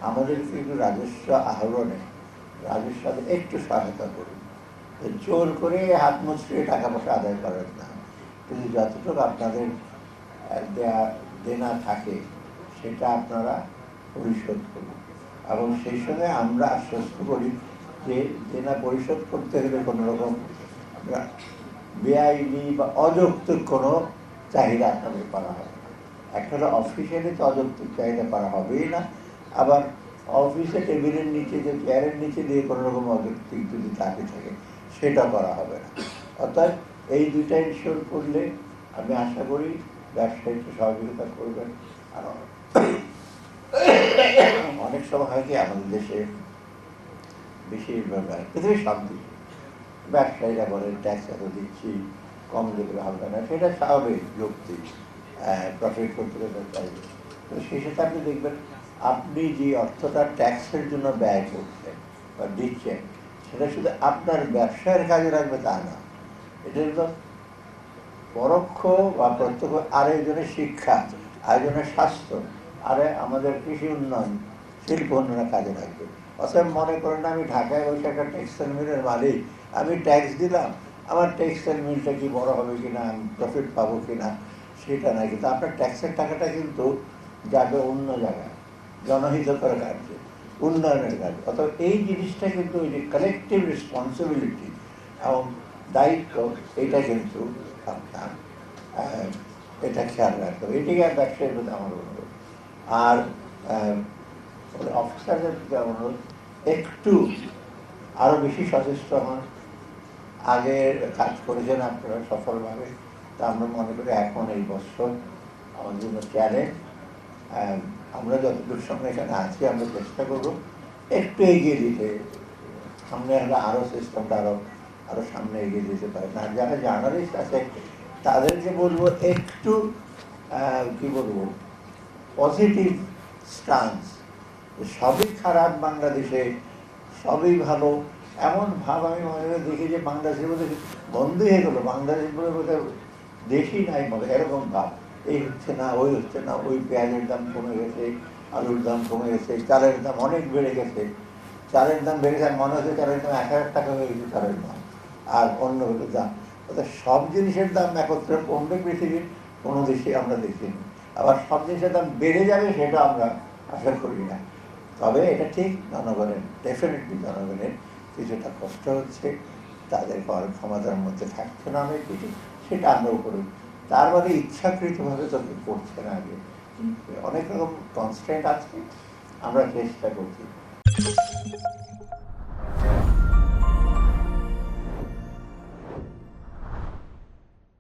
আমাদেরকে একটু রাজস্ব আহরণে রাজস্ব একটু সহায়তা করুন। জোর করে হাত মুচড়িয়ে টাকা পয়সা আদায় করেন না, কিন্তু যতটুকু আপনাদের দেনা থাকে সেটা আপনারা পরিশোধ করুন। এবং সেই সঙ্গে আমরা আশ্বস্ত করি যে দেনা পরিশোধ করতে হলে কোনো রকম বেআইনি বা অযৌক্তিক কোনো চাহিদা আপনাদের করা হবে না। একটা হলো অফিসিয়ালি তো অযৌক্তিক চাহিদা করা হবেই না, আবার অফিসে টেবিলের নিচে যে চেয়ারের নিচে দিয়ে কোনো রকম অযৌক্তিক যদি চাকরি থাকে সেটা করা হবে না। অর্থাৎ এই দুইটা ইনশিওর করলে আমি আশা করি ব্যবসায়ীকে সহযোগিতা করবেন। আর অনেক সময় হয় কি আমাদের দেশে বেশিরভাগ পৃথিবীর সব দিকে ব্যবসায়ীরা বলেন ট্যাক্স এত দিচ্ছি, কম দিলে হবে না, সেটা স্বাভাবিক যৌক্তিক, প্রফিট করতে গেলে চাইবে। তো সেই সাথে আপনি দেখবেন আপনি যে অর্থটা ট্যাক্সের জন্য ব্যয় করছেন বা দিচ্ছেন সেটা শুধু আপনার ব্যবসায়ের কাজে লাগবে তা না, এটা হলো পরোক্ষ বা প্রত্যক্ষ আরেকজনের শিক্ষা, আরেকজনের স্বাস্থ্য, আরে আমাদের কৃষি উন্নয়ন, শিল্প উন্নয়নের কাজে লাগবে। অতএব মনে করেন আমি ঢাকায় বসে একটা টেক্সটাইল মিলের মালিক, আমি ট্যাক্স দিলাম, আমার টেক্সটাইল মিলটা কি বড় হবে কিনা, আমি প্রফিট পাবো কিনা সেটা না, কিন্তু আপনার ট্যাক্সের টাকাটা কিন্তু যাবে অন্য জায়গায়, জনহিতকর কার্যে, উন্নয়নের কাজ। অথবা এই জিনিসটা কিন্তু ওই যে কালেকটিভ রেসপন্সিবিলিটি এবং দায়িত্ব, এটা কিন্তু আপনার এটা খেয়াল রাখতে হবে। এটাই আর ব্যবসায়ীর প্রতি আমার অনুরোধ। আর অফিসারদের প্রতি আমার অনুরোধ, একটু আরো বেশি সচেষ্ট হন। আগে কাজ করেছেন আপনারা সফলভাবে, তা আমরা মনে করি এখন এই বছর আমাদের জন্য চ্যালেঞ্জ। আমরা যতদূর সময় এখানে আছি আমরা চেষ্টা করব একটু এগিয়ে দিতে, সামনে আমরা আরো সিস্টেমটা আরো সামনে এগিয়ে দিতে পারি না। যারা জার্নালিস্ট আছে তাদেরকে বলবো একটু কি বলবো পজিটিভ স্টান্স, সবই খারাপ বাংলাদেশে, সবই ভালো এমন ভাব আমি মনে হয় দেখি যে বাংলাদেশের মধ্যে বন্ধ হয়ে গেলো, বাংলাদেশ বলে বোধহয় দেশই নাই মনে, এরকম ভাব। এই হচ্ছে না, ওই হচ্ছে না, ওই পেঁয়াজের দাম কমে গেছে, আলুর দাম কমে গেছে, চালের দাম অনেক বেড়ে গেছে, চালের দাম বেড়ে যায় মনে হচ্ছে চালের দাম 1000 টাকা হয়ে গেছে চালের দাম, আর অন্যগুলোর দাম, অর্থাৎ সব জিনিসের দাম একত্রে কমবে পৃথিবীর কোনো দেশে আমরা দেখিনি। আবার সব জিনিসের দাম বেড়ে যাবে সেটা আমরা আশা করি না। তবে এটা ঠিক জনগণের, ডেফিনেটলি জনগণের কিছুটা কষ্ট হচ্ছে, তাদের ক্ষমতার মধ্যে থাকছে না অনেক কিছু, সেটা আমরাও করি। তার মানে ইচ্ছাকৃতভাবে তো করছে না, আগে অনেক রকম কনস্ট্যান্ট আছে, আমরা চেষ্টা করছি।